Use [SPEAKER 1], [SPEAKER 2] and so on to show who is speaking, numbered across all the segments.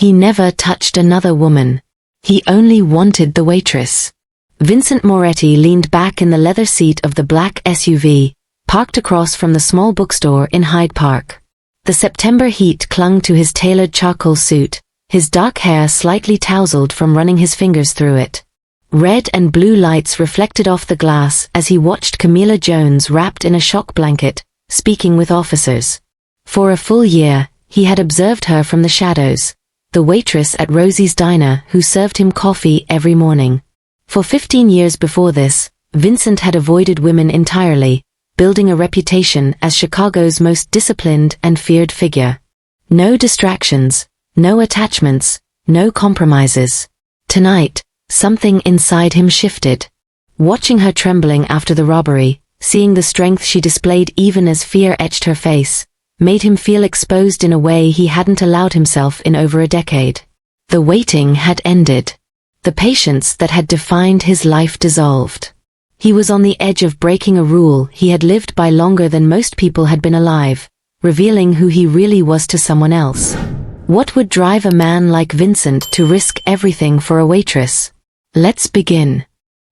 [SPEAKER 1] He never touched another woman. He only wanted the waitress. Vincent Moretti leaned back in the leather seat of the black SUV, parked across from the small bookstore in Hyde Park. The September heat clung to his tailored charcoal suit, his dark hair slightly tousled from running his fingers through it. Red and blue lights reflected off the glass as he watched Camilla Jones wrapped in a shock blanket, speaking with officers. For a full year, he had observed her from the shadows, the waitress at Rosie's diner who served him coffee every morning. For 15 years before this, Vincent had avoided women entirely, building a reputation as Chicago's most disciplined and feared figure. No distractions, no attachments, no compromises. Tonight, something inside him shifted. Watching her trembling after the robbery, seeing the strength she displayed even as fear etched her face, made him feel exposed in a way he hadn't allowed himself in over a decade. The waiting had ended. The patience that had defined his life dissolved. He was on the edge of breaking a rule he had lived by longer than most people had been alive, revealing who he really was to someone else. What would drive a man like Vincent to risk everything for a waitress? Let's begin.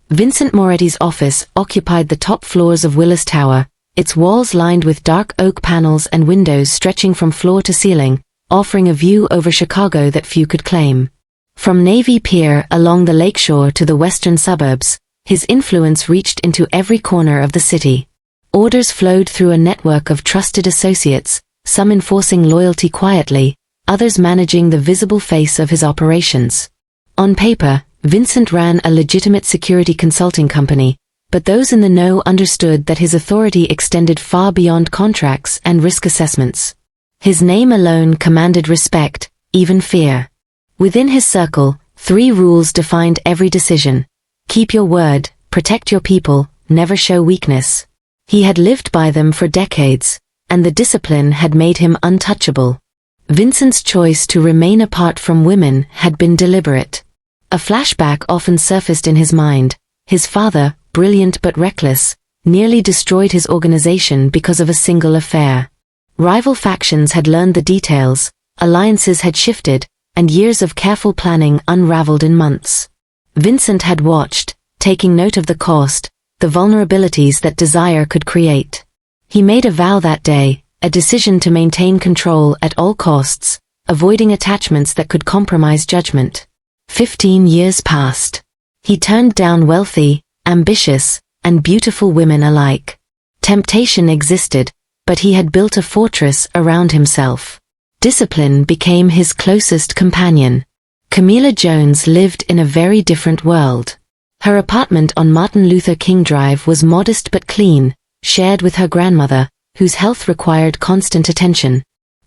[SPEAKER 1] Vincent Moretti's office occupied the top floors of Willis Tower, its walls lined with dark oak panels and windows stretching from floor to ceiling, offering a view over Chicago that few could claim. From Navy Pier along the lakeshore to the western suburbs, his influence reached into every corner of the city. Orders flowed through a network of trusted associates, some enforcing loyalty quietly, others managing the visible face of his operations. On paper, Vincent ran a legitimate security consulting company, but those in the know understood that his authority extended far beyond contracts and risk assessments. His name alone commanded respect, even fear. Within his circle, 3 rules defined every decision. Keep your word, protect your people, never show weakness. He had lived by them for decades, and the discipline had made him untouchable. Vincent's choice to remain apart from women had been deliberate. A flashback often surfaced in his mind. His father, brilliant but reckless, nearly destroyed his organization because of a single affair. Rival factions had learned the details, alliances had shifted, and years of careful planning unraveled in months. Vincent had watched, taking note of the cost, the vulnerabilities that desire could create. He made a vow that day, a decision to maintain control at all costs, avoiding attachments that could compromise judgment. 15 years passed. He turned down wealthy, ambitious, and beautiful women alike. Temptation existed, but he had built a fortress around himself. Discipline became his closest companion. Camilla Jones lived in a very different world. Her apartment on Martin Luther King Drive was modest but clean, shared with her grandmother, whose health required constant attention.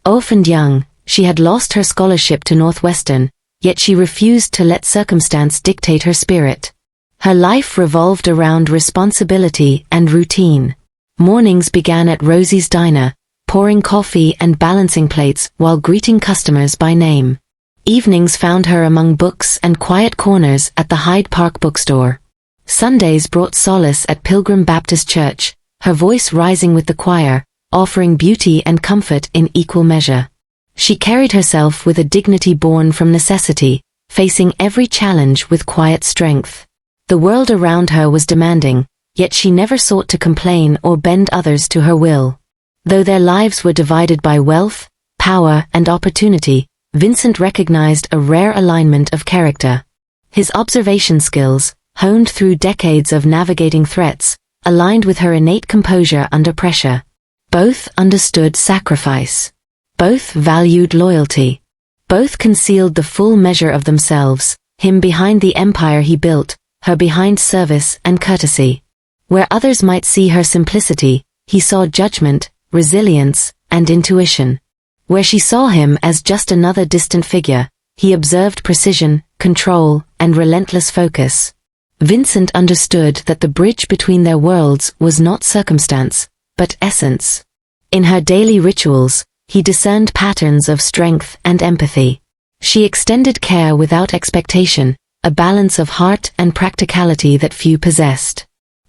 [SPEAKER 1] Orphaned young, she had lost her scholarship to Northwestern, yet she refused to let circumstance dictate her spirit. Her life revolved around responsibility and routine. Mornings began at Rosie's diner, pouring coffee and balancing plates while greeting customers by name. Evenings found her among books and quiet corners at the Hyde Park bookstore. Sundays brought solace at Pilgrim Baptist Church, her voice rising with the choir, offering beauty and comfort in equal measure. She carried herself with a dignity born from necessity, facing every challenge with quiet strength. The world around her was demanding, yet she never sought to complain or bend others to her will. Though their lives were divided by wealth, power, and opportunity, Vincent recognized a rare alignment of character. His observation skills, honed through decades of navigating threats, aligned with her innate composure under pressure. Both understood sacrifice. Both valued loyalty. Both concealed the full measure of themselves, him behind the empire he built, her behind service and courtesy. Where others might see her simplicity, he saw judgment, resilience, and intuition. Where she saw him as just another distant figure, he observed precision, control, and relentless focus. Vincent understood that the bridge between their worlds was not circumstance, but essence. In her daily rituals, he discerned patterns of strength and empathy. She extended care without expectation, a balance of heart and practicality that few possessed.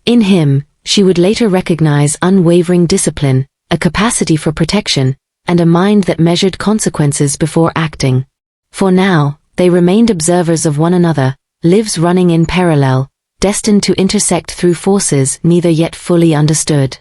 [SPEAKER 1] In him, she would later recognize unwavering discipline, a capacity for protection, and a mind that measured consequences before acting. For now, they remained observers of one another, lives running in parallel, destined to intersect through forces neither yet fully understood.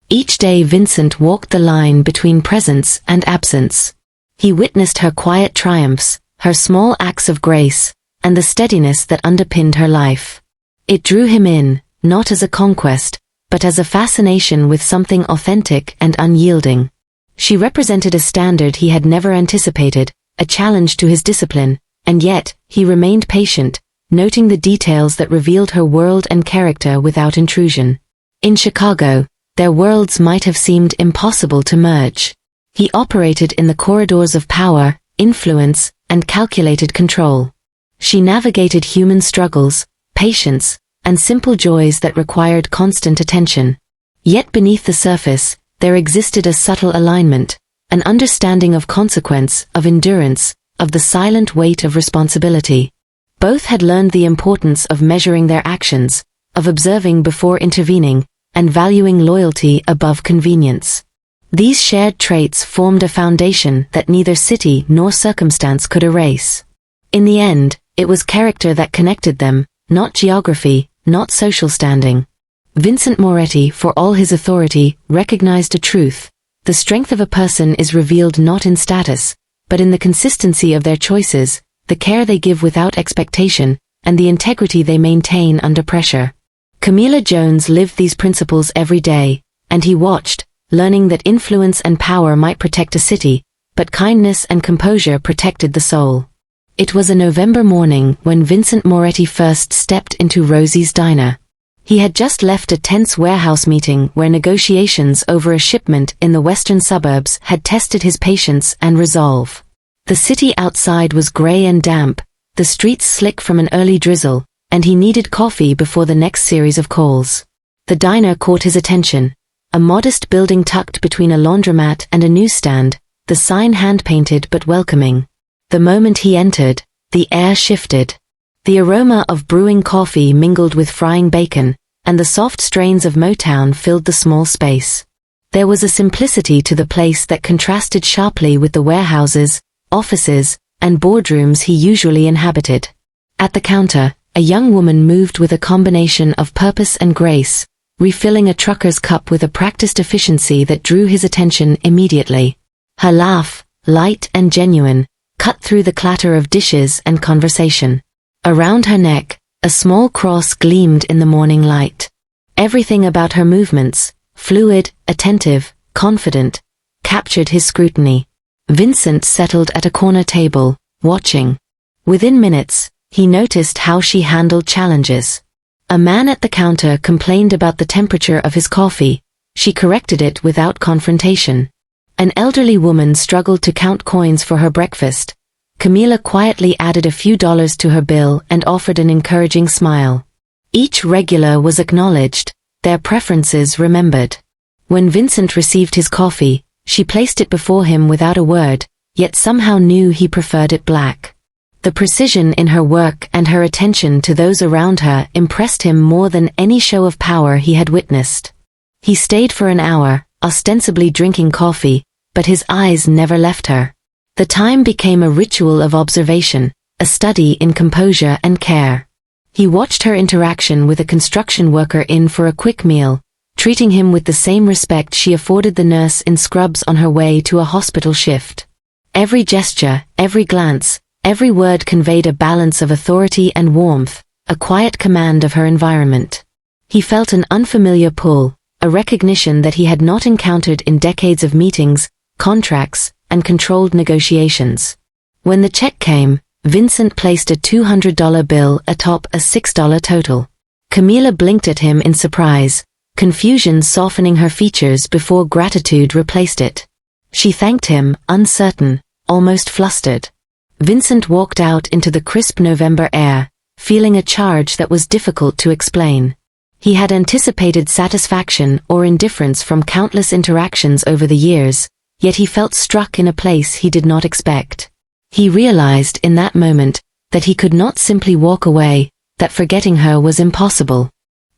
[SPEAKER 1] Each day Vincent walked the line between presence and absence. He witnessed her quiet triumphs, her small acts of grace, and the steadiness that underpinned her life. It drew him in, not as a conquest, but as a fascination with something authentic and unyielding. She represented a standard he had never anticipated, a challenge to his discipline, and yet, he remained patient, noting the details that revealed her world and character without intrusion. In Chicago, their worlds might have seemed impossible to merge. He operated in the corridors of power, influence, and calculated control. She navigated human struggles, patience, and simple joys that required constant attention. Yet beneath the surface, there existed a subtle alignment, an understanding of consequence, of endurance, of the silent weight of responsibility. Both had learned the importance of measuring their actions, of observing before intervening, and valuing loyalty above convenience. These shared traits formed a foundation that neither city nor circumstance could erase. In the end, it was character that connected them, not geography, not social standing. Vincent Moretti, for all his authority, recognized a truth. The strength of a person is revealed not in status, but in the consistency of their choices, the care they give without expectation, and the integrity they maintain under pressure. Camila Jones lived these principles every day, and he watched, learning that influence and power might protect a city, but kindness and composure protected the soul. It was a November morning when Vincent Moretti first stepped into Rosie's diner. He had just left a tense warehouse meeting where negotiations over a shipment in the western suburbs had tested his patience and resolve. The city outside was gray and damp, the streets slick from an early drizzle, and he needed coffee before the next series of calls. The diner caught his attention. A modest building tucked between a laundromat and a newsstand, the sign hand-painted but welcoming. The moment he entered, the air shifted. The aroma of brewing coffee mingled with frying bacon, and the soft strains of Motown filled the small space. There was a simplicity to the place that contrasted sharply with the warehouses, offices, and boardrooms he usually inhabited. At the counter, a young woman moved with a combination of purpose and grace, refilling a trucker's cup with a practiced efficiency that drew his attention immediately. Her laugh, light and genuine, cut through the clatter of dishes and conversation. Around her neck, a small cross gleamed in the morning light. Everything about her movements, fluid, attentive, confident, captured his scrutiny. Vincent settled at a corner table, watching. Within minutes, he noticed how she handled challenges. A man at the counter complained about the temperature of his coffee. She corrected it without confrontation. An elderly woman struggled to count coins for her breakfast. Camila quietly added a few dollars to her bill and offered an encouraging smile. Each regular was acknowledged, their preferences remembered. When Vincent received his coffee, she placed it before him without a word, yet somehow knew he preferred it black. The precision in her work and her attention to those around her impressed him more than any show of power he had witnessed. He stayed for an hour, ostensibly drinking coffee, but his eyes never left her. The time became a ritual of observation, a study in composure and care. He watched her interaction with a construction worker in for a quick meal, treating him with the same respect she afforded the nurse in scrubs on her way to a hospital shift. Every gesture, every glance, every word conveyed a balance of authority and warmth, a quiet command of her environment. He felt an unfamiliar pull, a recognition that he had not encountered in decades of meetings, contracts, and controlled negotiations. When the check came, Vincent placed a $200 bill atop a $6 total. Camila blinked at him in surprise, confusion softening her features before gratitude replaced it. She thanked him, uncertain, almost flustered. Vincent walked out into the crisp November air, feeling a charge that was difficult to explain. He had anticipated satisfaction or indifference from countless interactions over the years, yet he felt struck in a place he did not expect. He realized in that moment that he could not simply walk away, that forgetting her was impossible.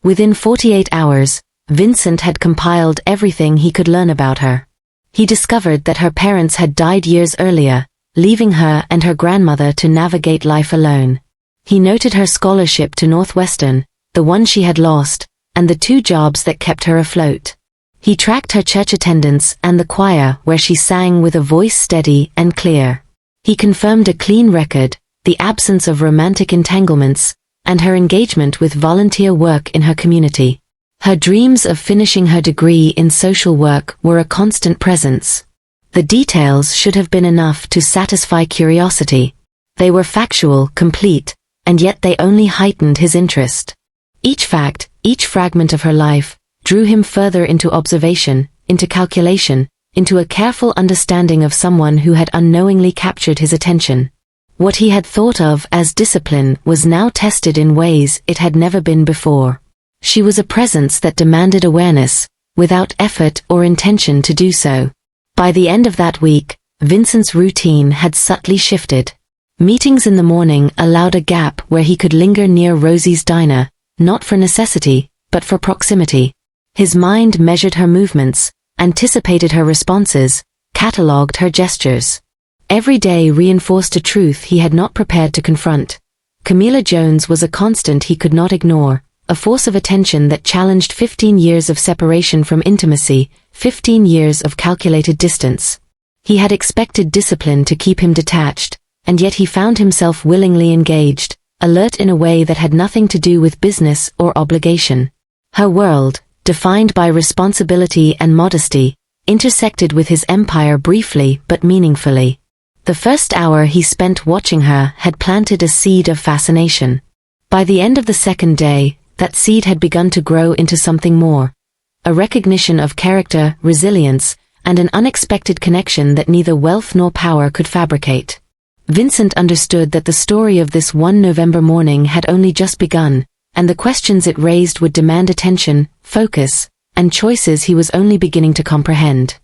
[SPEAKER 1] Within 48 hours, Vincent had compiled everything he could learn about her. He discovered that her parents had died years earlier, leaving her and her grandmother to navigate life alone. He noted her scholarship to Northwestern, the one she had lost, and the 2 jobs that kept her afloat. He tracked her church attendance and the choir where she sang with a voice steady and clear. He confirmed a clean record, the absence of romantic entanglements, and her engagement with volunteer work in her community. Her dreams of finishing her degree in social work were a constant presence. The details should have been enough to satisfy curiosity. They were factual, complete, and yet they only heightened his interest. Each fact, each fragment of her life, drew him further into observation, into calculation, into a careful understanding of someone who had unknowingly captured his attention. What he had thought of as discipline was now tested in ways it had never been before. She was a presence that demanded awareness, without effort or intention to do so. By the end of that week, Vincent's routine had subtly shifted. Meetings in the morning allowed a gap where he could linger near Rosie's diner, not for necessity, but for proximity. His mind measured her movements, anticipated her responses, catalogued her gestures. Every day reinforced a truth he had not prepared to confront. Camila Jones was a constant he could not ignore, a force of attention that challenged 15 years of separation from intimacy, 15 years of calculated distance. He had expected discipline to keep him detached, and yet he found himself willingly engaged, alert in a way that had nothing to do with business or obligation. Her world, defined by responsibility and modesty, intersected with his empire briefly but meaningfully. The first hour he spent watching her had planted a seed of fascination. By the end of the second day, that seed had begun to grow into something more. A recognition of character, resilience, and an unexpected connection that neither wealth nor power could fabricate. Vincent understood that the story of this one November morning had only just begun, and the questions it raised would demand attention, focus, and choices he was only beginning to comprehend.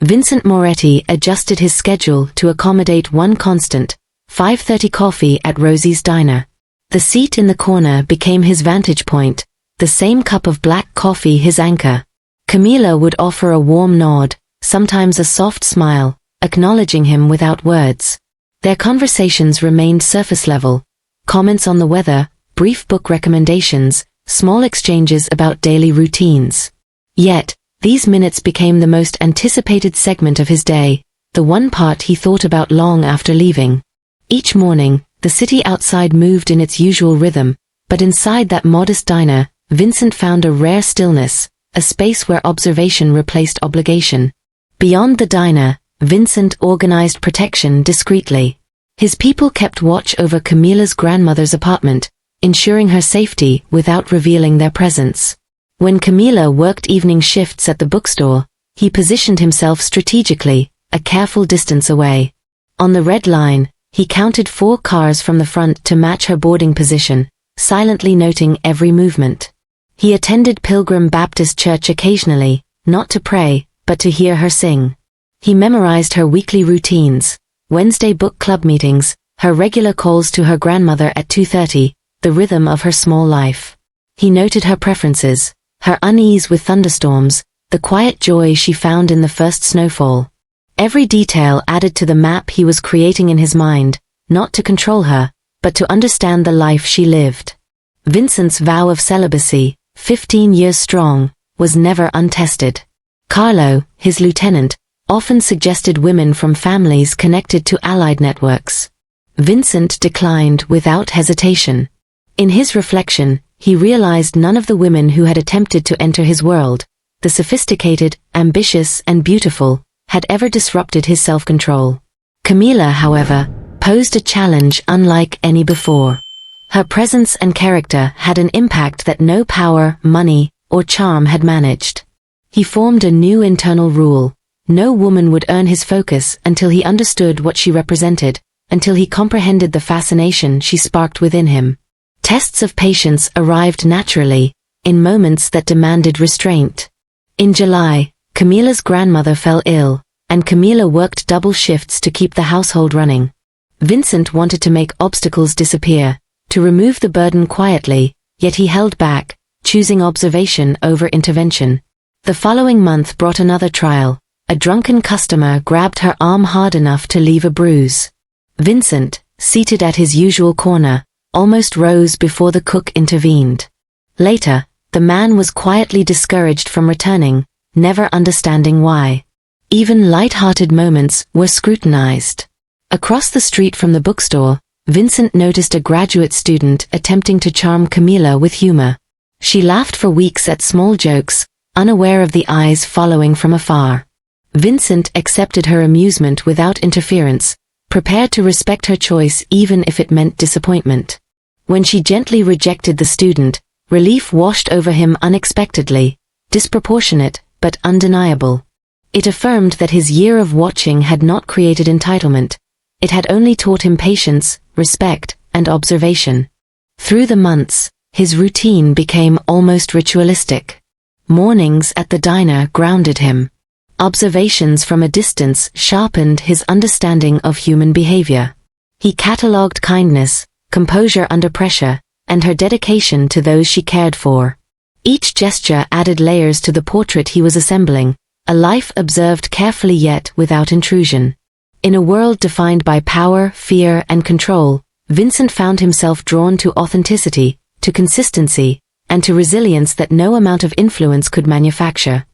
[SPEAKER 1] Vincent Moretti adjusted his schedule to accommodate one constant, 5:30 coffee at Rosie's diner. The seat in the corner became his vantage point, the same cup of black coffee his anchor. Camila would offer a warm nod, sometimes a soft smile, acknowledging him without words. Their conversations remained surface level, comments on the weather, brief book recommendations, small exchanges about daily routines. Yet, these minutes became the most anticipated segment of his day, the one part he thought about long after leaving. Each morning, the city outside moved in its usual rhythm, but inside that modest diner, Vincent found a rare stillness, a space where observation replaced obligation. Beyond the diner, Vincent organized protection discreetly. His people kept watch over Camila's grandmother's apartment, ensuring her safety without revealing their presence. When Camila worked evening shifts at the bookstore, he positioned himself strategically, a careful distance away. On the red line, he counted 4 cars from the front to match her boarding position, silently noting every movement. He attended Pilgrim Baptist Church occasionally, not to pray, but to hear her sing. He memorized her weekly routines, Wednesday book club meetings, her regular calls to her grandmother at 2:30, the rhythm of her small life. He noted her preferences, her unease with thunderstorms, the quiet joy she found in the first snowfall. Every detail added to the map he was creating in his mind, not to control her, but to understand the life she lived. Vincent's vow of celibacy, 15 years strong, was never untested. Carlo, his lieutenant, often suggested women from families connected to allied networks. Vincent declined without hesitation. In his reflection, he realized none of the women who had attempted to enter his world, the sophisticated, ambitious, and beautiful, had ever disrupted his self-control. Camila, however, posed a challenge unlike any before. Her presence and character had an impact that no power, money, or charm had managed. He formed a new internal rule. No woman would earn his focus until he understood what she represented, until he comprehended the fascination she sparked within him. Tests of patience arrived naturally, in moments that demanded restraint. In July, Camila's grandmother fell ill, and Camila worked double shifts to keep the household running. Vincent wanted to make obstacles disappear, to remove the burden quietly, yet he held back, choosing observation over intervention. The following month brought another trial. A drunken customer grabbed her arm hard enough to leave a bruise. Vincent, seated at his usual corner, almost rose before the cook intervened. Later, the man was quietly discouraged from returning, never understanding why. Even light-hearted moments were scrutinized. Across the street from the bookstore, Vincent noticed a graduate student attempting to charm Camila with humor. She laughed for weeks at small jokes, unaware of the eyes following from afar. Vincent accepted her amusement without interference, prepared to respect her choice even if it meant disappointment. When she gently rejected the student, relief washed over him unexpectedly, disproportionate but undeniable. It affirmed that his year of watching had not created entitlement. It had only taught him patience, respect, and observation. Through the months, his routine became almost ritualistic. Mornings at the diner grounded him. Observations from a distance sharpened his understanding of human behavior. He catalogued kindness, composure under pressure, and her dedication to those she cared for. Each gesture added layers to the portrait he was assembling, a life observed carefully yet without intrusion. In a world defined by power, fear, and control, Vincent found himself drawn to authenticity, to consistency, and to resilience that no amount of influence could manufacture.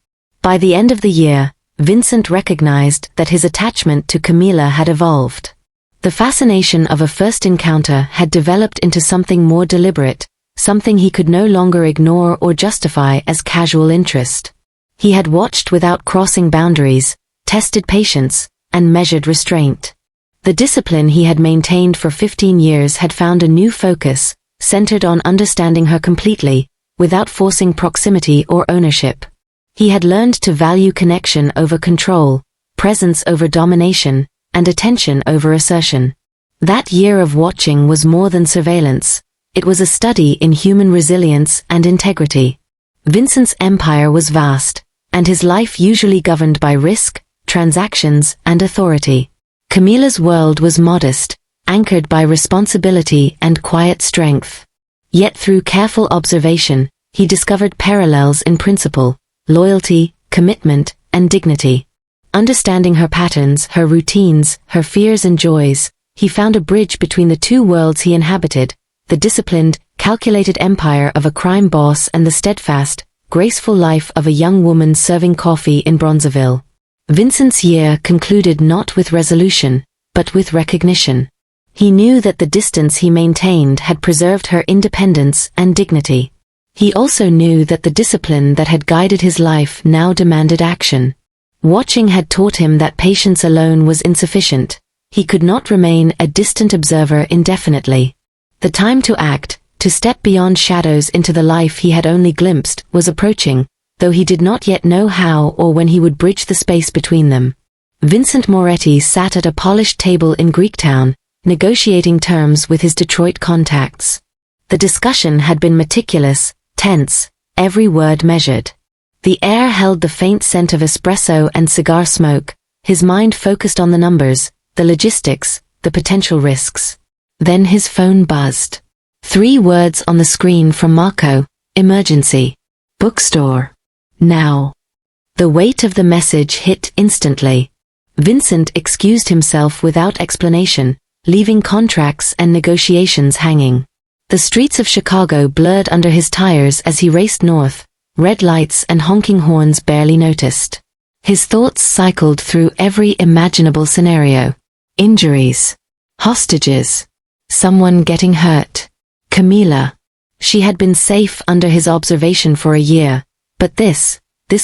[SPEAKER 1] By the end of the year, Vincent recognized that his attachment to Camila had evolved. The fascination of a first encounter had developed into something more deliberate, something he could no longer ignore or justify as casual interest. He had watched without crossing boundaries, tested patience, and measured restraint. The discipline he had maintained for 15 years had found a new focus, centered on understanding her completely, without forcing proximity or ownership. He had learned to value connection over control, presence over domination, and attention over assertion. That year of watching was more than surveillance. It was a study in human resilience and integrity. Vincent's empire was vast, and his life usually governed by risk, transactions, and authority. Camila's world was modest, anchored by responsibility and quiet strength. Yet through careful observation, he discovered parallels in principle, loyalty, commitment, and dignity. Understanding her patterns, her routines, her fears and joys, he found a bridge between the two worlds he inhabited, the disciplined, calculated empire of a crime boss and the steadfast, graceful life of a young woman serving coffee in Bronzeville. Vincent's year concluded not with resolution, but with recognition. He knew that the distance he maintained had preserved her independence and dignity. He also knew that the discipline that had guided his life now demanded action. Watching had taught him that patience alone was insufficient. He could not remain a distant observer indefinitely. The time to act, to step beyond shadows into the life he had only glimpsed, was approaching, though he did not yet know how or when he would bridge the space between them. Vincent Moretti sat at a polished table in Greektown, negotiating terms with his Detroit contacts. The discussion had been meticulous, tense, every word measured. The air held the faint scent of espresso and cigar smoke, his mind focused on the numbers, the logistics, the potential risks. Then his phone buzzed. 3 words on the screen from Marco: emergency. Bookstore. Now. The weight of the message hit instantly. Vincent excused himself without explanation, leaving contracts and negotiations hanging. The streets of Chicago blurred under his tires as he raced north, red lights and honking horns barely noticed. His thoughts cycled through every imaginable scenario. Injuries. Hostages. Someone getting hurt. Camila. She had been safe under his observation for a year, but this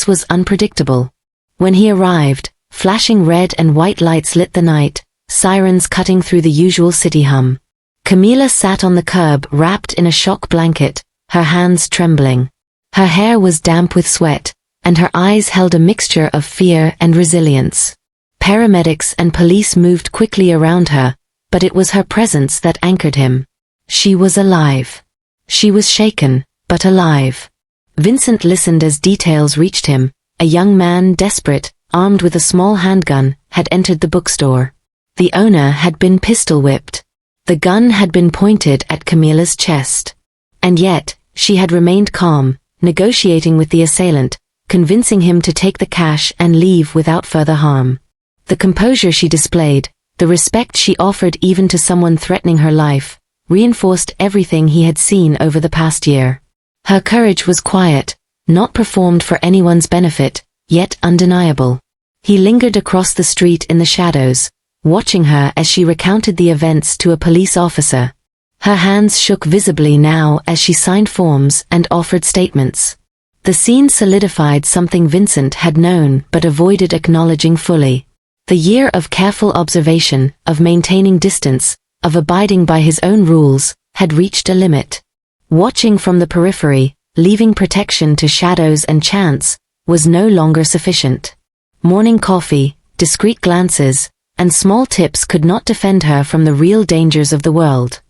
[SPEAKER 1] was unpredictable. When he arrived, flashing red and white lights lit the night, sirens cutting through the usual city hum. Camila sat on the curb wrapped in a shock blanket, her hands trembling. Her hair was damp with sweat, and her eyes held a mixture of fear and resilience. Paramedics and police moved quickly around her, but it was her presence that anchored him. She was alive. She was shaken, but alive. Vincent listened as details reached him. A young man, desperate, armed with a small handgun, had entered the bookstore. The owner had been pistol-whipped. The gun had been pointed at Camila's chest. And yet, she had remained calm, negotiating with the assailant, convincing him to take the cash and leave without further harm. The composure she displayed, The respect she offered even to someone threatening her life, reinforced everything he had seen over the past year. Her courage was quiet, not performed for anyone's benefit, yet undeniable. He lingered across the street in the shadows, watching her as she recounted the events to a police officer. Her hands shook visibly now as she signed forms and offered statements. The scene solidified something Vincent had known but avoided acknowledging fully. The year of careful observation, of maintaining distance, of abiding by his own rules, had reached a limit. Watching from the periphery, leaving protection to shadows and chance, was no longer sufficient. Morning coffee, discreet glances, and small tips could not defend her from the real dangers of the world.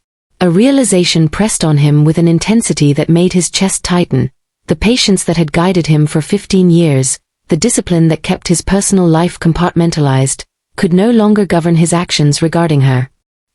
[SPEAKER 1] A realization pressed on him with an intensity that made his chest tighten. The patience that had guided him for 15 years, the discipline that kept his personal life compartmentalized, could no longer govern his actions regarding her.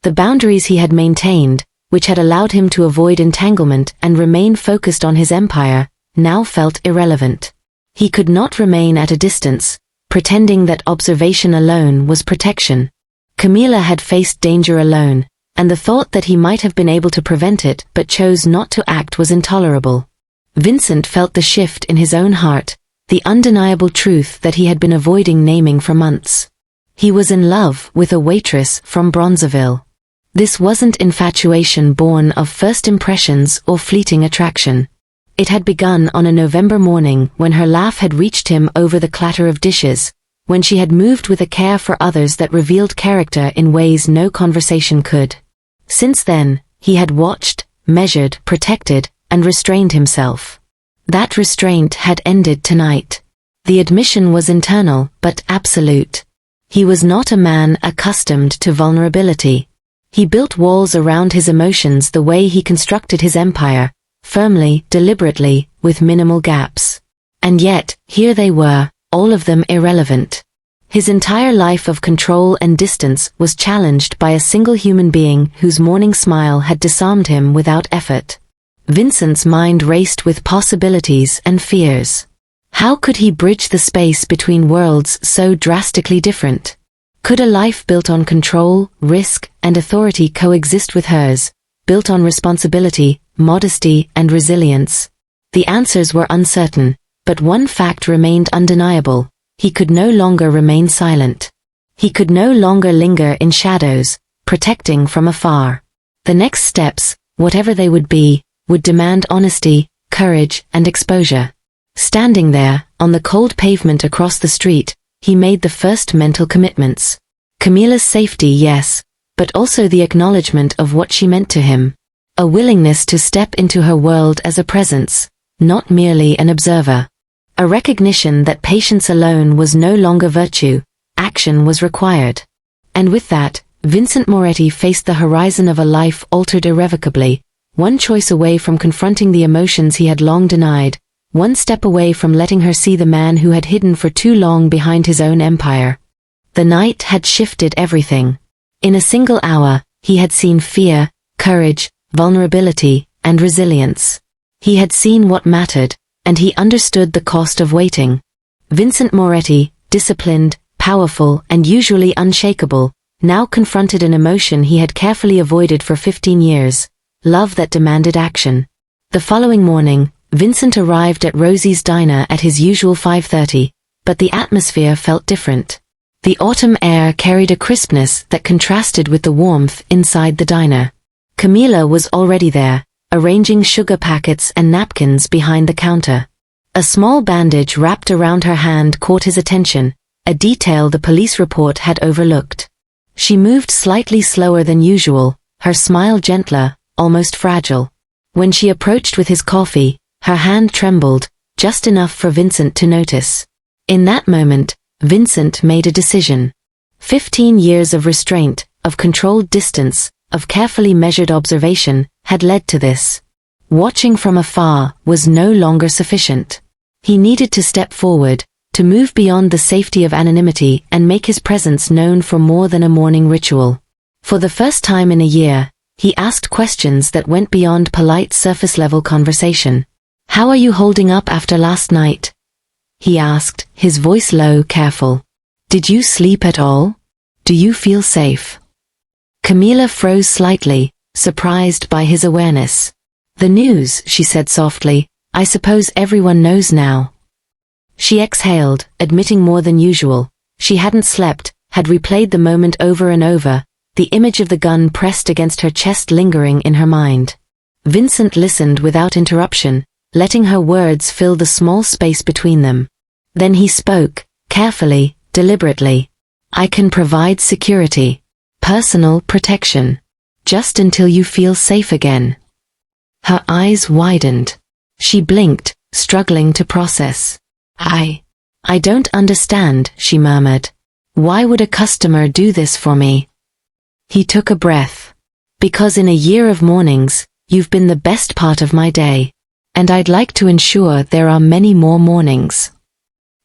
[SPEAKER 1] The boundaries he had maintained, which had allowed him to avoid entanglement and remain focused on his empire, now felt irrelevant. He could not remain at a distance, pretending that observation alone was protection. Camila had faced danger alone, and the thought that he might have been able to prevent it but chose not to act was intolerable. Vincent felt the shift in his own heart, the undeniable truth that he had been avoiding naming for months. He was in love with a waitress from Bronzeville. This wasn't infatuation born of first impressions or fleeting attraction. It had begun on a November morning when her laugh had reached him over the clatter of dishes, when she had moved with a care for others that revealed character in ways no conversation could. Since then, he had watched, measured, protected, and restrained himself. That restraint had ended tonight. The admission was internal, but absolute. He was not a man accustomed to vulnerability. He built walls around his emotions the way he constructed his empire, firmly, deliberately, with minimal gaps. And yet, here they were, all of them irrelevant. His entire life of control and distance was challenged by a single human being whose morning smile had disarmed him without effort. Vincent's mind raced with possibilities and fears. How could he bridge the space between worlds so drastically different? Could a life built on control, risk, and authority coexist with hers, built on responsibility, modesty, and resilience? The answers were uncertain, but one fact remained undeniable: he could no longer remain silent. He could no longer linger in shadows, protecting from afar. The next steps, whatever they would be, would demand honesty, courage, and exposure. Standing there, on the cold pavement across the street, he made the first mental commitments. Camila's safety, yes, but also the acknowledgement of what she meant to him. A willingness to step into her world as a presence, not merely an observer. A recognition that patience alone was no longer virtue, action was required. And with that, Vincent Moretti faced the horizon of a life altered irrevocably, one choice away from confronting the emotions he had long denied, one step away from letting her see the man who had hidden for too long behind his own empire. The night had shifted everything. In a single hour, he had seen fear, courage, vulnerability, and resilience. He had seen what mattered, and he understood the cost of waiting. Vincent Moretti, disciplined, powerful, and usually unshakable, now confronted an emotion he had carefully avoided for 15 years, love that demanded action. The following morning, Vincent arrived at Rosie's diner at his usual 5:30, but the atmosphere felt different. The autumn air carried a crispness that contrasted with the warmth inside the diner. Camila was already there, arranging sugar packets and napkins behind the counter. A small bandage wrapped around her hand caught his attention, a detail the police report had overlooked. She moved slightly slower than usual, her smile gentler, almost fragile. When she approached with his coffee, her hand trembled, just enough for Vincent to notice. In that moment, Vincent made a decision. 15 years of restraint, of controlled distance, of carefully measured observation, had led to this. Watching from afar was no longer sufficient. He needed to step forward, to move beyond the safety of anonymity and make his presence known for more than a morning ritual. For the first time in a year, he asked questions that went beyond polite surface-level conversation. "How are you holding up after last night?" he asked, his voice low, careful. "Did you sleep at all?" Do you feel safe? Camila froze slightly, surprised by his awareness. The news, she said softly. I suppose everyone knows now. She exhaled, admitting more than usual. She hadn't slept, had replayed the moment over and over, the image of the gun pressed against her chest lingering in her mind. Vincent listened without interruption, letting her words fill the small space between them. Then he spoke, carefully, deliberately. I can provide security. Personal protection. Just until you feel safe again. Her eyes widened. She blinked, struggling to process. I don't understand, she murmured. Why would a customer do this for me? He took a breath. Because in a year of mornings, you've been the best part of my day. And I'd like to ensure there are many more mornings.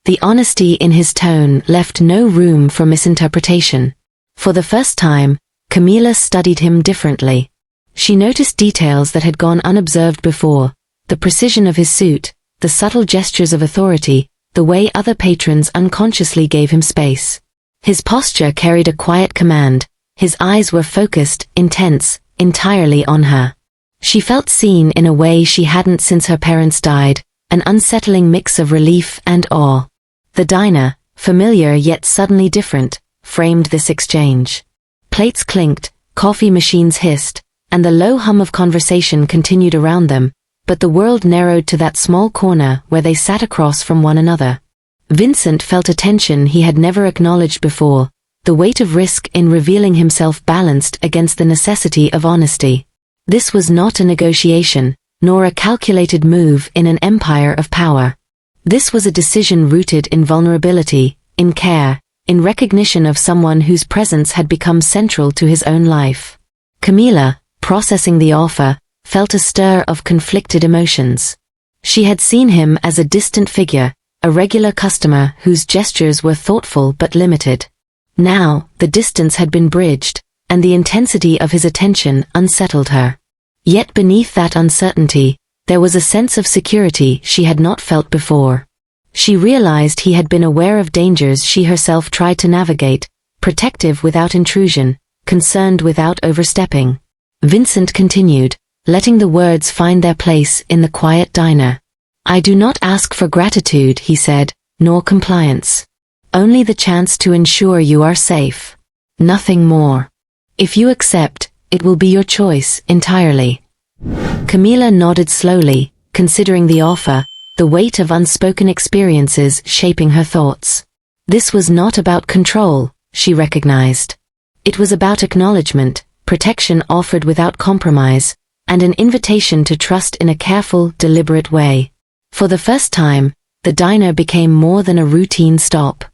[SPEAKER 1] The honesty in his tone left no room for misinterpretation. For the first time, Camila studied him differently. She noticed details that had gone unobserved before. The precision of his suit, the subtle gestures of authority, the way other patrons unconsciously gave him space. His posture carried a quiet command. His eyes were focused, intense, entirely on her. She felt seen in a way she hadn't since her parents died, an unsettling mix of relief and awe. The diner, familiar yet suddenly different, framed this exchange. Plates clinked, coffee machines hissed, and the low hum of conversation continued around them, but the world narrowed to that small corner where they sat across from one another. Vincent felt a tension he had never acknowledged before, the weight of risk in revealing himself balanced against the necessity of honesty. This was not a negotiation, nor a calculated move in an empire of power. This was a decision rooted in vulnerability, in care, in recognition of someone whose presence had become central to his own life. Camila, processing the offer, felt a stir of conflicted emotions. She had seen him as a distant figure, a regular customer whose gestures were thoughtful but limited. Now, the distance had been bridged, and the intensity of his attention unsettled her. Yet beneath that uncertainty, there was a sense of security she had not felt before. She realized he had been aware of dangers she herself tried to navigate, protective without intrusion, concerned without overstepping. Vincent continued, letting the words find their place in the quiet diner. I do not ask for gratitude, he said, nor compliance. Only the chance to ensure you are safe. Nothing more. If you accept, it will be your choice entirely. Camila nodded slowly, considering the offer, the weight of unspoken experiences shaping her thoughts. This was not about control, she recognized. It was about acknowledgement, protection offered without compromise, and an invitation to trust in a careful, deliberate way. For the first time, the diner became more than a routine stop.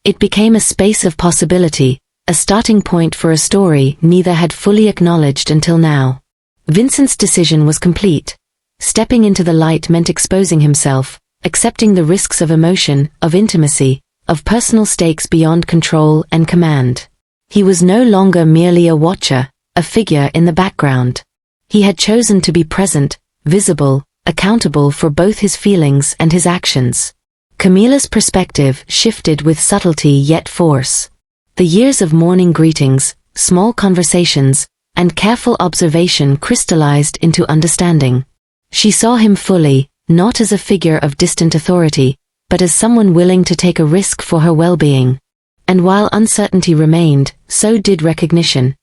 [SPEAKER 1] It became a space of possibility, a starting point for a story neither had fully acknowledged until now. Vincent's decision was complete. Stepping into the light meant exposing himself, accepting the risks of emotion, of intimacy, of personal stakes beyond control and command. He was no longer merely a watcher, a figure in the background. He had chosen to be present, visible, accountable for both his feelings and his actions. Camila's perspective shifted with subtlety yet force. The years of morning greetings, small conversations, and careful observation crystallized into understanding. She saw him fully, not as a figure of distant authority, but as someone willing to take a risk for her well-being. And while uncertainty remained, so did recognition.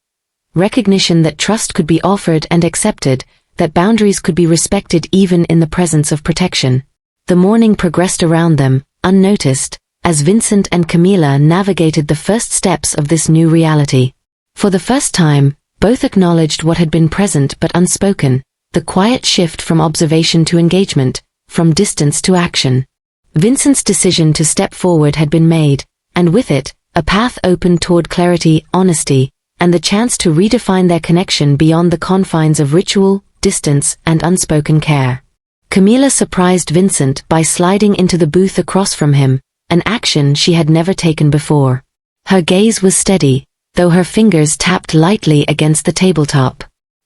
[SPEAKER 1] Recognition that trust could be offered and accepted, that boundaries could be respected even in the presence of protection. The morning progressed around them, unnoticed, as Vincent and Camila navigated the first steps of this new reality. For the first time, both acknowledged what had been present but unspoken, the quiet shift from observation to engagement, from distance to action. Vincent's decision to step forward had been made, and with it, a path opened toward clarity, honesty, and the chance to redefine their connection beyond the confines of ritual, distance, and unspoken care. Camila surprised Vincent by sliding into the booth across from him, an action she had never taken before. Her gaze was steady, though her fingers tapped lightly against the tabletop.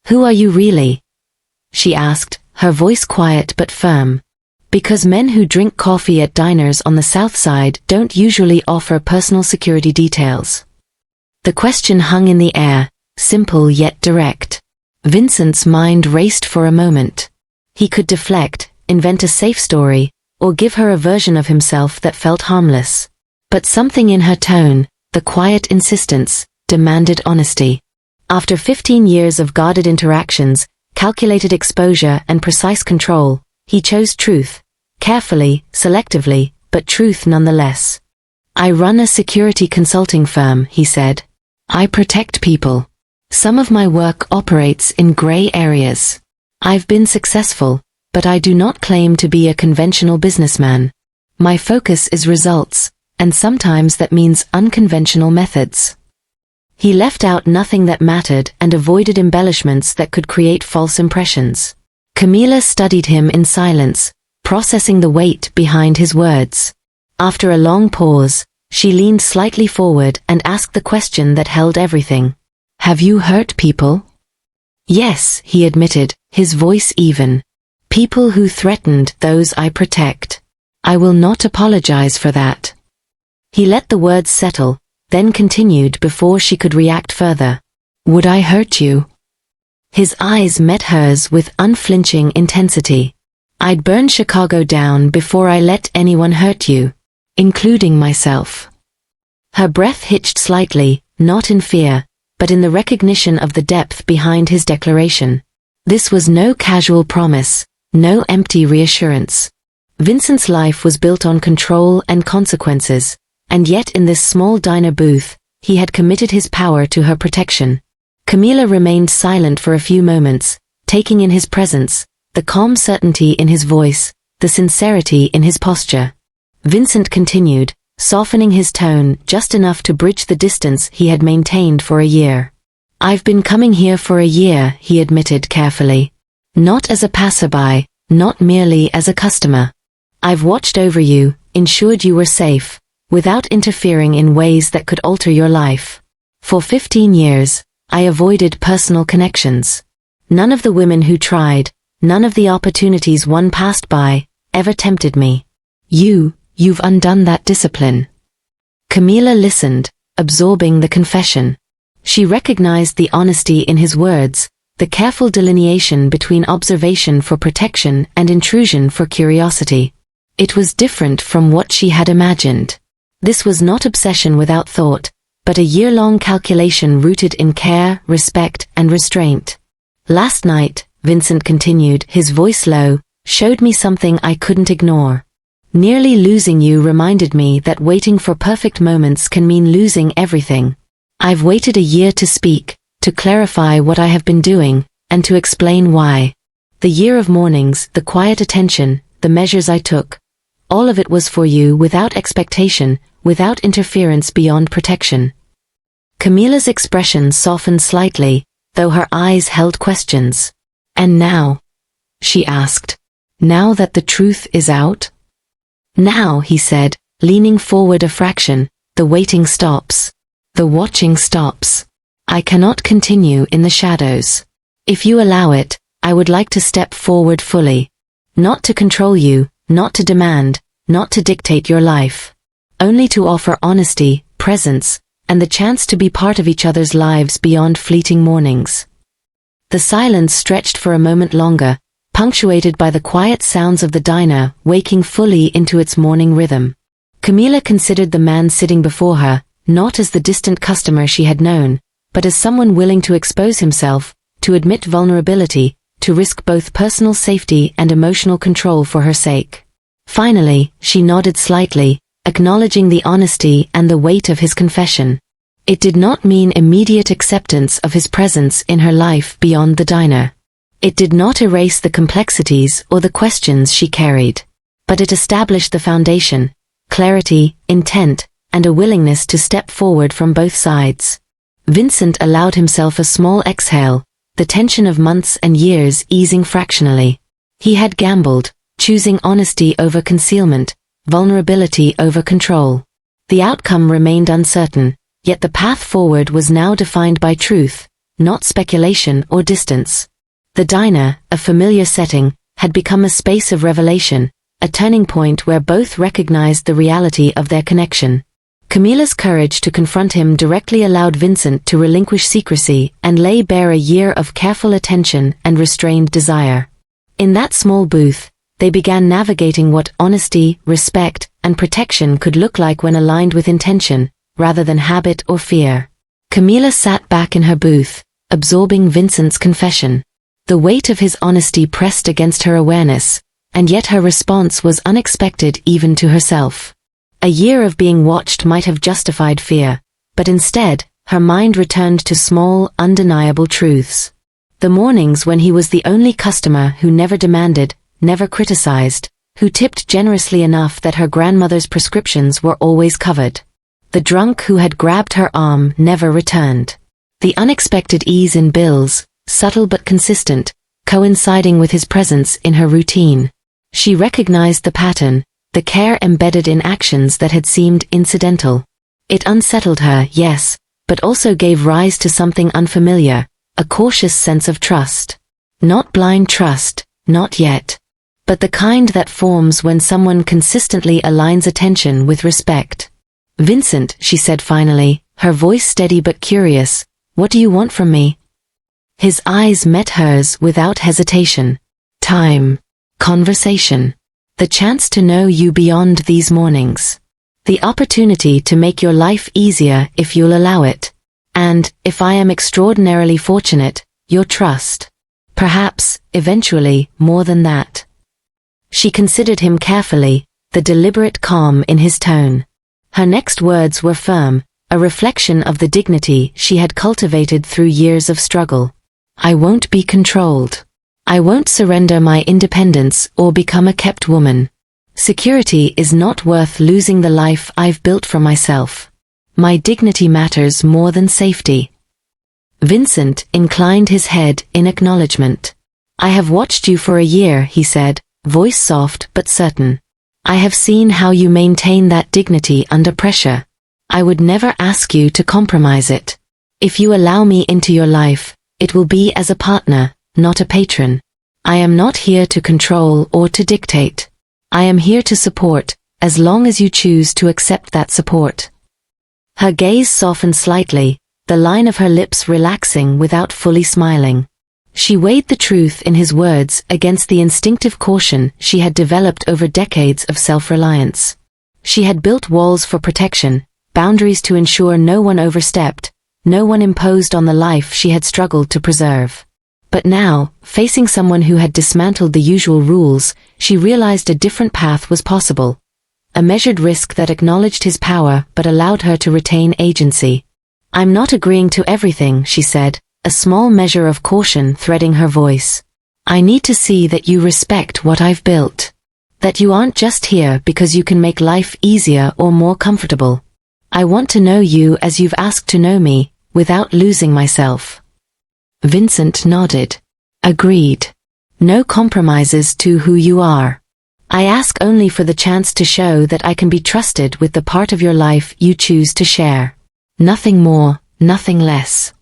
[SPEAKER 1] Who are you really? She asked, her voice quiet but firm. Because men who drink coffee at diners on the south side don't usually offer personal security details. The question hung in the air, simple yet direct. Vincent's mind raced for a moment. He could deflect, invent a safe story, or give her a version of himself that felt harmless. But something in her tone, the quiet insistence, demanded honesty. After 15 years of guarded interactions, calculated exposure and precise control, he chose truth. Carefully, selectively, but truth nonetheless. "I run a security consulting firm," he said. "I protect people. Some of my work operates in gray areas. I've been successful, but I do not claim to be a conventional businessman. My focus is results, and sometimes that means unconventional methods." He left out nothing that mattered and avoided embellishments that could create false impressions. Camila studied him in silence, processing the weight behind his words. After a long pause, she leaned slightly forward and asked the question that held everything. "Have you hurt people?" "Yes," he admitted, his voice even. "People who threatened those I protect. I will not apologize for that." He let the words settle, then continued before she could react further. "Would I hurt you?" His eyes met hers with unflinching intensity. "I'd burn Chicago down before I let anyone hurt you, including myself." Her breath hitched slightly, not in fear, but in the recognition of the depth behind his declaration. This was no casual promise, no empty reassurance. Vincent's life was built on control and consequences, and yet in this small diner booth, he had committed his power to her protection. Camila remained silent for a few moments, taking in his presence, the calm certainty in his voice, the sincerity in his posture. Vincent continued, softening his tone just enough to bridge the distance he had maintained for a year. "I've been coming here for a year," he admitted carefully. "Not as a passerby, not merely as a customer. I've watched over you, ensured you were safe, without interfering in ways that could alter your life. For 15 years, I avoided personal connections. None of the women who tried, none of the opportunities one passed by, ever tempted me. You've undone that discipline." Camila listened, absorbing the confession. She recognized the honesty in his words, the careful delineation between observation for protection and intrusion for curiosity. It was different from what she had imagined. This was not obsession without thought, but a year-long calculation rooted in care, respect, and restraint. "Last night," Vincent continued, his voice low, "showed me something I couldn't ignore. Nearly losing you reminded me that waiting for perfect moments can mean losing everything. I've waited a year to speak, to clarify what I have been doing, and to explain why. The year of mornings, the quiet attention, the measures I took, all of it was for you without expectation, without interference beyond protection." Camila's expression softened slightly, though her eyes held questions. "And now?" she asked. "Now that the truth is out?" "Now," he said, leaning forward a fraction, "the waiting stops. The watching stops. I cannot continue in the shadows. If you allow it, I would like to step forward fully. Not to control you, not to demand, not to dictate your life. Only to offer honesty, presence, and the chance to be part of each other's lives beyond fleeting mornings." The silence stretched for a moment longer, punctuated by the quiet sounds of the diner waking fully into its morning rhythm. Camila considered the man sitting before her, not as the distant customer she had known, but as someone willing to expose himself, to admit vulnerability, to risk both personal safety and emotional control for her sake. Finally, she nodded slightly, acknowledging the honesty and the weight of his confession. It did not mean immediate acceptance of his presence in her life beyond the diner. It did not erase the complexities or the questions she carried. But it established the foundation, clarity, intent, and a willingness to step forward from both sides. Vincent allowed himself a small exhale, the tension of months and years easing fractionally. He had gambled, choosing honesty over concealment, vulnerability over control. The outcome remained uncertain, yet the path forward was now defined by truth, not speculation or distance. The diner, a familiar setting, had become a space of revelation, a turning point where both recognized the reality of their connection. Camilla's courage to confront him directly allowed Vincent to relinquish secrecy and lay bare a year of careful attention and restrained desire. In that small booth, they began navigating what honesty, respect, and protection could look like when aligned with intention, rather than habit or fear. Camilla sat back in her booth, absorbing Vincent's confession. The weight of his honesty pressed against her awareness, and yet her response was unexpected even to herself. A year of being watched might have justified fear, but instead, her mind returned to small, undeniable truths. The mornings when he was the only customer who never demanded, never criticized, who tipped generously enough that her grandmother's prescriptions were always covered. The drunk who had grabbed her arm never returned. The unexpected ease in bills, subtle but consistent, coinciding with his presence in her routine. She recognized the pattern, the care embedded in actions that had seemed incidental. It unsettled her, yes, but also gave rise to something unfamiliar, a cautious sense of trust. Not blind trust, not yet. But the kind that forms when someone consistently aligns attention with respect. "Vincent," she said finally, her voice steady but curious, "what do you want from me?" His eyes met hers without hesitation. "Time. Conversation. The chance to know you beyond these mornings. The opportunity to make your life easier if you'll allow it. And, if I am extraordinarily fortunate, your trust. Perhaps, eventually, more than that." She considered him carefully, the deliberate calm in his tone. Her next words were firm, a reflection of the dignity she had cultivated through years of struggle. "I won't be controlled. I won't surrender my independence or become a kept woman. Security is not worth losing the life I've built for myself. My dignity matters more than safety." Vincent inclined his head in acknowledgement. "I have watched you for a year," he said, voice soft but certain. "I have seen how you maintain that dignity under pressure. I would never ask you to compromise it. If you allow me into your life, it will be as a partner, not a patron. I am not here to control or to dictate. I am here to support, as long as you choose to accept that support." Her gaze softened slightly, the line of her lips relaxing without fully smiling. She weighed the truth in his words against the instinctive caution she had developed over decades of self-reliance. She had built walls for protection, boundaries to ensure no one overstepped, no one imposed on the life she had struggled to preserve. But now, facing someone who had dismantled the usual rules, she realized a different path was possible. A measured risk that acknowledged his power but allowed her to retain agency. "I'm not agreeing to everything," she said, a small measure of caution threading her voice. "I need to see that you respect what I've built. That you aren't just here because you can make life easier or more comfortable. I want to know you as you've asked to know me, without losing myself." Vincent nodded. "Agreed. No compromises to who you are. I ask only for the chance to show that I can be trusted with the part of your life you choose to share. Nothing more, nothing less."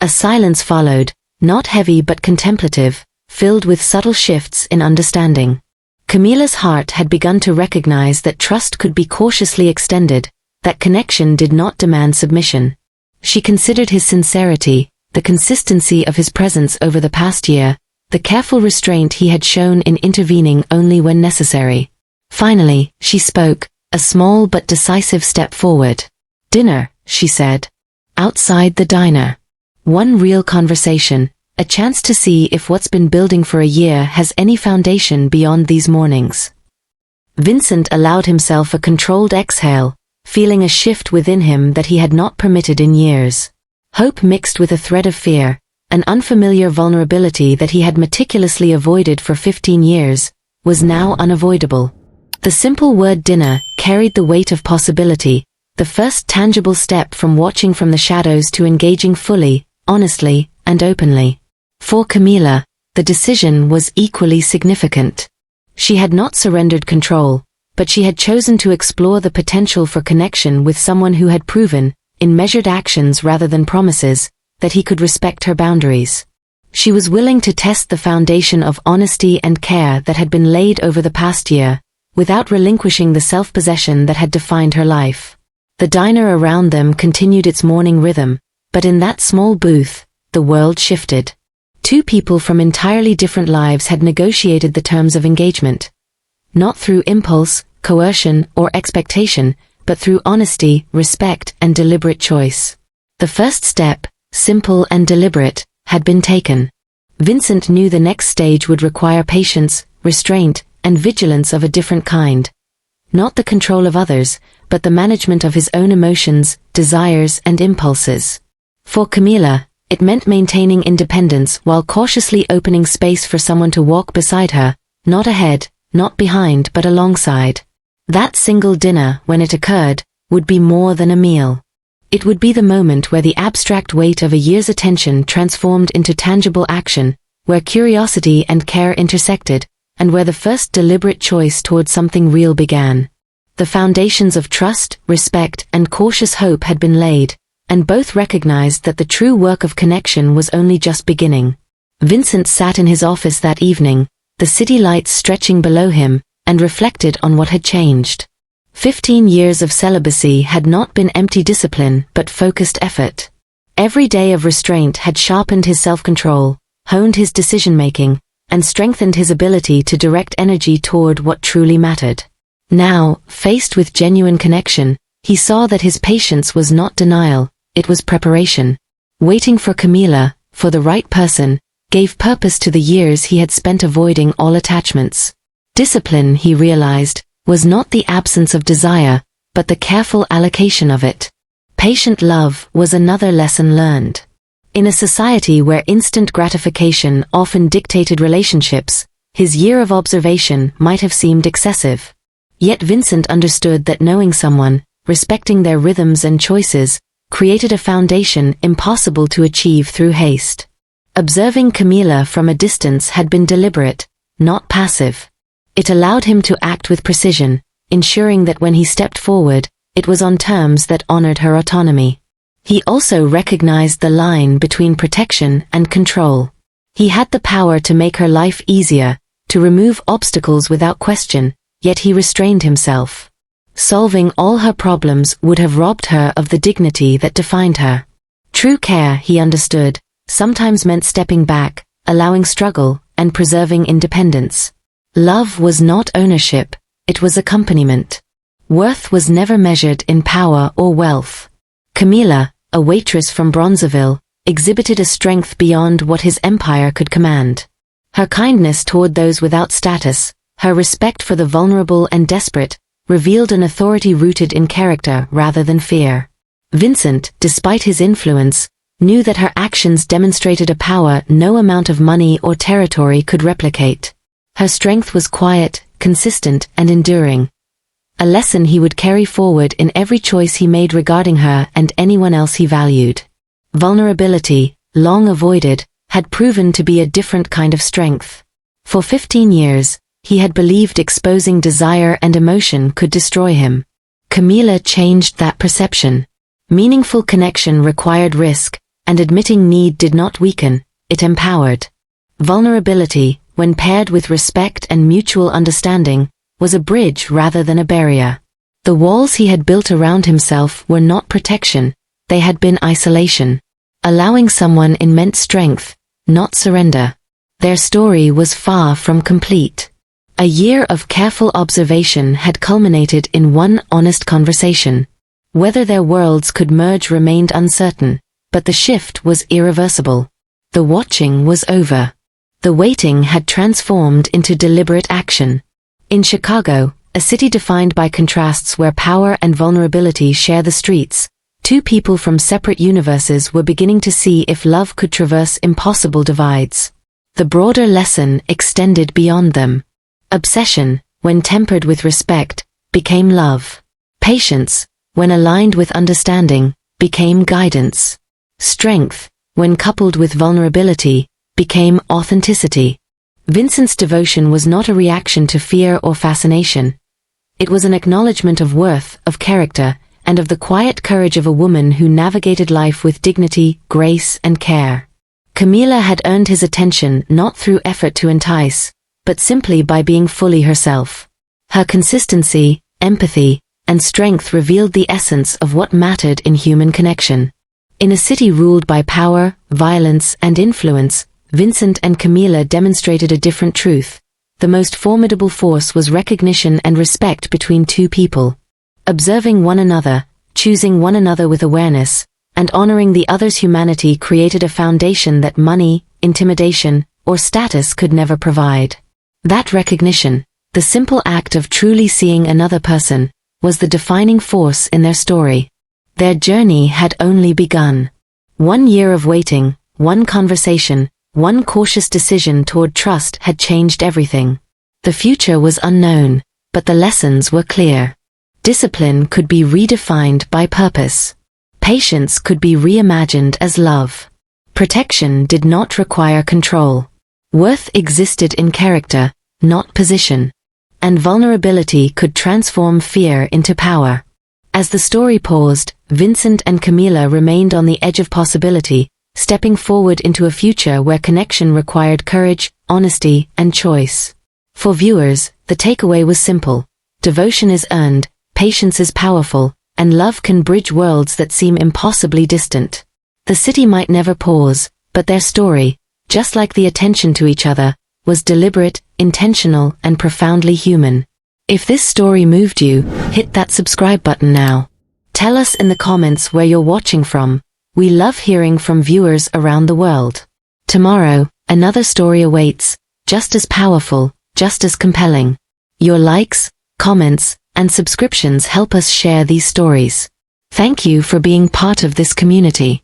[SPEAKER 1] A silence followed, not heavy but contemplative, filled with subtle shifts in understanding. Camilla's heart had begun to recognize that trust could be cautiously extended, that connection did not demand submission. She considered his sincerity, the consistency of his presence over the past year, the careful restraint he had shown in intervening only when necessary. Finally, she spoke, a small but decisive step forward. "Dinner," she said. "Outside the diner. One real conversation, a chance to see if what's been building for a year has any foundation beyond these mornings." Vincent allowed himself a controlled exhale, feeling a shift within him that he had not permitted in years. Hope mixed with a thread of fear, an unfamiliar vulnerability that he had meticulously avoided for 15 years, was now unavoidable. The simple word dinner carried the weight of possibility, the first tangible step from watching from the shadows to engaging fully, honestly, and openly. For Camilla, the decision was equally significant. She had not surrendered control, but she had chosen to explore the potential for connection with someone who had proven, in measured actions rather than promises, that he could respect her boundaries. She was willing to test the foundation of honesty and care that had been laid over the past year, without relinquishing the self-possession that had defined her life. The diner around them continued its morning rhythm, but in that small booth, the world shifted. Two people from entirely different lives had negotiated the terms of engagement. Not through impulse, coercion, or expectation, but through honesty, respect, and deliberate choice. The first step, simple and deliberate, had been taken. Vincent knew the next stage would require patience, restraint, and vigilance of a different kind. Not the control of others, but the management of his own emotions, desires, and impulses. For Camila, it meant maintaining independence while cautiously opening space for someone to walk beside her, not ahead, not behind, but alongside. That single dinner, when it occurred, would be more than a meal. It would be the moment where the abstract weight of a year's attention transformed into tangible action, where curiosity and care intersected, and where the first deliberate choice toward something real began. The foundations of trust, respect, and cautious hope had been laid, and both recognized that the true work of connection was only just beginning. Vincent sat in his office that evening, the city lights stretching below him, and reflected on what had changed. 15 years of celibacy had not been empty discipline but focused effort. Every day of restraint had sharpened his self-control, honed his decision-making, and strengthened his ability to direct energy toward what truly mattered. Now, faced with genuine connection, he saw that his patience was not denial, it was preparation. Waiting for Camila, for the right person, gave purpose to the years he had spent avoiding all attachments. Discipline, he realized, was not the absence of desire, but the careful allocation of it. Patient love was another lesson learned. In a society where instant gratification often dictated relationships, his year of observation might have seemed excessive. Yet Vincent understood that knowing someone, respecting their rhythms and choices, created a foundation impossible to achieve through haste. Observing Camila from a distance had been deliberate, not passive. It allowed him to act with precision, ensuring that when he stepped forward, it was on terms that honored her autonomy. He also recognized the line between protection and control. He had the power to make her life easier, to remove obstacles without question, yet he restrained himself. Solving all her problems would have robbed her of the dignity that defined her. True care, he understood, sometimes meant stepping back, allowing struggle, and preserving independence. Love was not ownership, it was accompaniment. Worth was never measured in power or wealth. Camila, a waitress from Bronzeville, exhibited a strength beyond what his empire could command. Her kindness toward those without status, her respect for the vulnerable and desperate, revealed an authority rooted in character rather than fear. Vincent, despite his influence, knew that her actions demonstrated a power no amount of money or territory could replicate. Her strength was quiet, consistent, and enduring. A lesson he would carry forward in every choice he made regarding her and anyone else he valued. Vulnerability, long avoided, had proven to be a different kind of strength. For 15 years, he had believed exposing desire and emotion could destroy him. Camila changed that perception. Meaningful connection required risk, and admitting need did not weaken, it empowered. Vulnerability, when paired with respect and mutual understanding, was a bridge rather than a barrier. The walls he had built around himself were not protection, they had been isolation. Allowing someone in meant strength, not surrender. Their story was far from complete. A year of careful observation had culminated in one honest conversation. Whether their worlds could merge remained uncertain, but the shift was irreversible. The watching was over. The waiting had transformed into deliberate action. In Chicago, a city defined by contrasts where power and vulnerability share the streets, two people from separate universes were beginning to see if love could traverse impossible divides. The broader lesson extended beyond them. Obsession, when tempered with respect, became love. Patience, when aligned with understanding, became guidance. Strength, when coupled with vulnerability, became authenticity. Vincent's devotion was not a reaction to fear or fascination. It was an acknowledgement of worth, of character, and of the quiet courage of a woman who navigated life with dignity, grace, and care. Camila had earned his attention not through effort to entice, but simply by being fully herself. Her consistency, empathy, and strength revealed the essence of what mattered in human connection. In a city ruled by power, violence, and influence, Vincent and Camila demonstrated a different truth. The most formidable force was recognition and respect between two people. Observing one another, choosing one another with awareness, and honoring the other's humanity created a foundation that money, intimidation, or status could never provide. That recognition, the simple act of truly seeing another person, was the defining force in their story. Their journey had only begun. 1 year of waiting, one conversation, one cautious decision toward trust had changed everything. The future was unknown, but the lessons were clear. Discipline could be redefined by purpose. Patience could be reimagined as love. Protection did not require control. Worth existed in character, not position. And vulnerability could transform fear into power. As the story paused, Vincent and Camila remained on the edge of possibility, stepping forward into a future where connection required courage, honesty, and choice. For viewers, the takeaway was simple. Devotion is earned, patience is powerful, and love can bridge worlds that seem impossibly distant. The city might never pause, but their story, just like the attention to each other, was deliberate, intentional, and profoundly human. If this story moved you, hit that subscribe button now. Tell us in the comments where you're watching from. We love hearing from viewers around the world. Tomorrow, another story awaits, just as powerful, just as compelling. Your likes, comments, and subscriptions help us share these stories. Thank you for being part of this community.